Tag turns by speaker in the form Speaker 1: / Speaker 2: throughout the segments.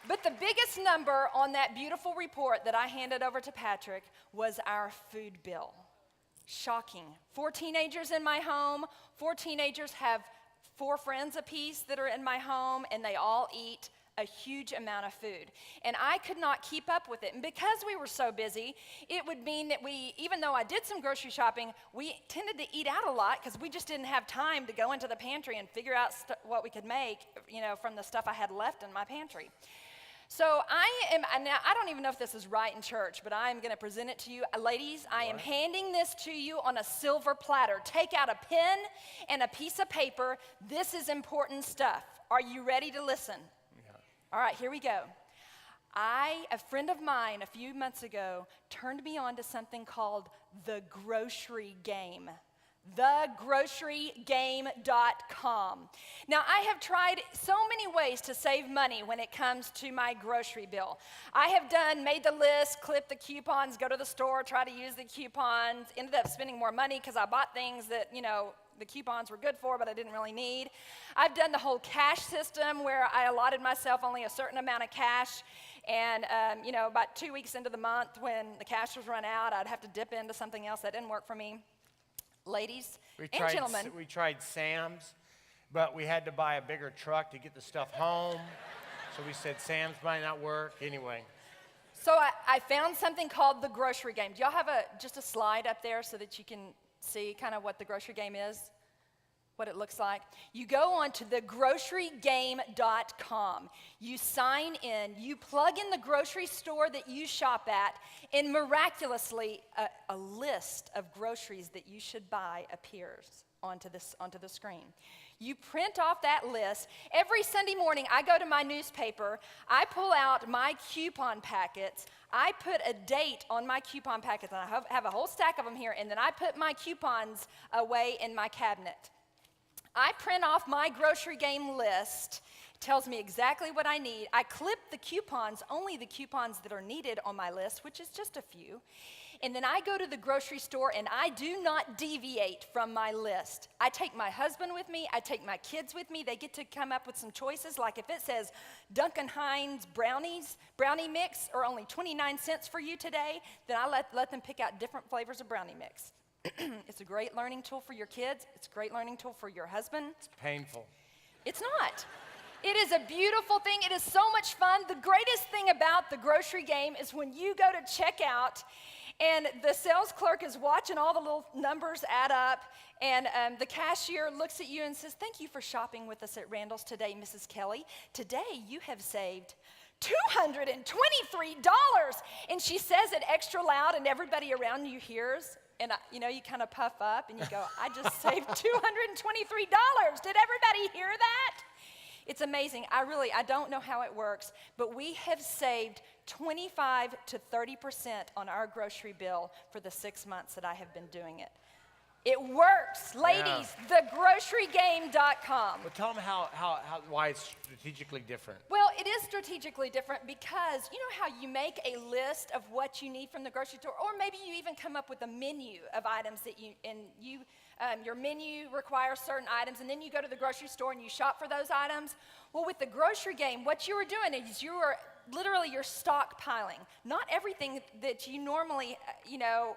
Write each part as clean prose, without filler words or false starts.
Speaker 1: But the biggest number on that beautiful report that I handed over to Patrick was our food bill. Shocking. 4 teenagers in my home. 4 teenagers have 4 friends apiece that are in my home, and they all eat a huge amount of food. And I could not keep up with it. And because we were so busy, it would mean that even though I did some grocery shopping, we tended to eat out a lot because we just didn't have time to go into the pantry and figure out what we could make, from the stuff I had left in my pantry. So now I don't even know if this is right in church, but I am going to present it to you. Ladies, I am handing this to you on a silver platter. Take out a pen and a piece of paper. This is important stuff. Are you ready to listen? All right, here we go. A friend of mine a few months ago turned me on to something called the grocery game. thegrocerygame.com. Now, I have tried so many ways to save money when it comes to my grocery bill. I have made the list, clipped the coupons, go to the store, try to use the coupons, ended up spending more money because I bought things that, the coupons were good for, but I didn't really need. I've done the whole cash system where I allotted myself only a certain amount of cash. And, about 2 weeks into the month when the cash was run out, I'd have to dip into something else that didn't work for me. Ladies and gentlemen.
Speaker 2: We tried Sam's, but we had to buy a bigger truck to get the stuff home. So we said Sam's might not work. Anyway.
Speaker 1: So I found something called the grocery game. Do y'all have just a slide up there so that you can see kind of what the grocery game is, what it looks like? You go on to thegrocerygame.com. You sign in, you plug in the grocery store that you shop at, and miraculously a list of groceries that you should buy appears onto the screen. You print off that list. Every Sunday morning, I go to my newspaper, I pull out my coupon packets, I put a date on my coupon packets, and I have a whole stack of them here, and then I put my coupons away in my cabinet. I print off my grocery game list. It tells me exactly what I need. I clip the coupons, only the coupons that are needed on my list, which is just a few. And then I go to the grocery store, and I do not deviate from my list. I take my husband with me. I take my kids with me. They get to come up with some choices. Like if it says Duncan Hines brownie mix are only 29 cents for you today, then I let them pick out different flavors of brownie mix. It's a great learning tool for your kids. It's a great learning tool for your husband.
Speaker 2: It's painful.
Speaker 1: It's not. It is a beautiful thing. It is so much fun. The greatest thing about the grocery game is when you go to check out and the sales clerk is watching all the little numbers add up, and the cashier looks at you and says, "Thank you for shopping with us at Randall's today, Mrs. Kelley. Today you have saved $223. And she says it extra loud, and everybody around you hears. And you kind of puff up and you go, "I just saved $223. Did everybody hear that?" It's amazing. I don't know how it works, but we have saved 25 to 30% on our grocery bill for the 6 months that I have been doing it. It works, ladies.
Speaker 2: Yeah.
Speaker 1: Thegrocerygame.com.
Speaker 2: Well, tell them why it's strategically different.
Speaker 1: Well, it is strategically different because you know how you make a list of what you need from the grocery store, or maybe you even come up with a menu of items that your menu requires certain items, and then you go to the grocery store and you shop for those items. Well, with the grocery game, what you are doing is you're stockpiling. Not everything that you normally,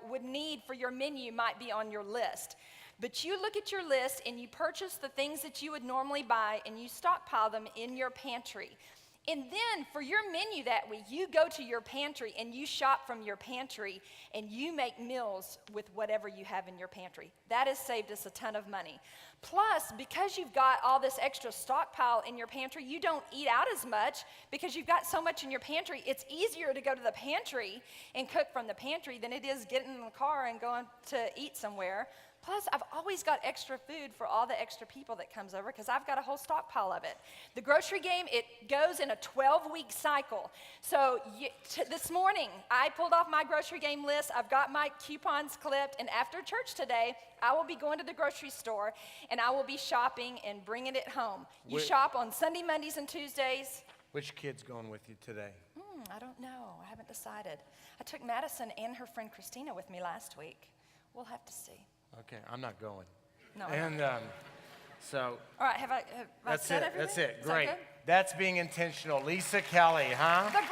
Speaker 1: would need for your menu might be on your list. But you look at your list and you purchase the things that you would normally buy and you stockpile them in your pantry. And then for your menu that week, you go to your pantry and you shop from your pantry and you make meals with whatever you have in your pantry. That has saved us a ton of money. Plus, because you've got all this extra stockpile in your pantry, you don't eat out as much because you've got so much in your pantry. It's easier to go to the pantry and cook from the pantry than it is getting in the car and going to eat somewhere. Plus, I've always got extra food for all the extra people that comes over because I've got a whole stockpile of it. The grocery game, it goes in a 12-week cycle. So this morning, I pulled off my grocery game list. I've got my coupons clipped. And after church today, I will be going to the grocery store, and I will be shopping and bringing it home. You shop on Sunday, Mondays, and Tuesdays.
Speaker 2: Which kid's going with you today?
Speaker 1: I don't know. I haven't decided. I took Madison and her friend Christina with me last week. We'll have to see.
Speaker 2: Okay, I'm not going.
Speaker 1: No.
Speaker 2: And so.
Speaker 1: All right, have I said everything?
Speaker 2: That's it.
Speaker 1: Is that
Speaker 2: Great.
Speaker 1: good?
Speaker 2: That's being intentional. Lisa Kelley, huh?
Speaker 1: The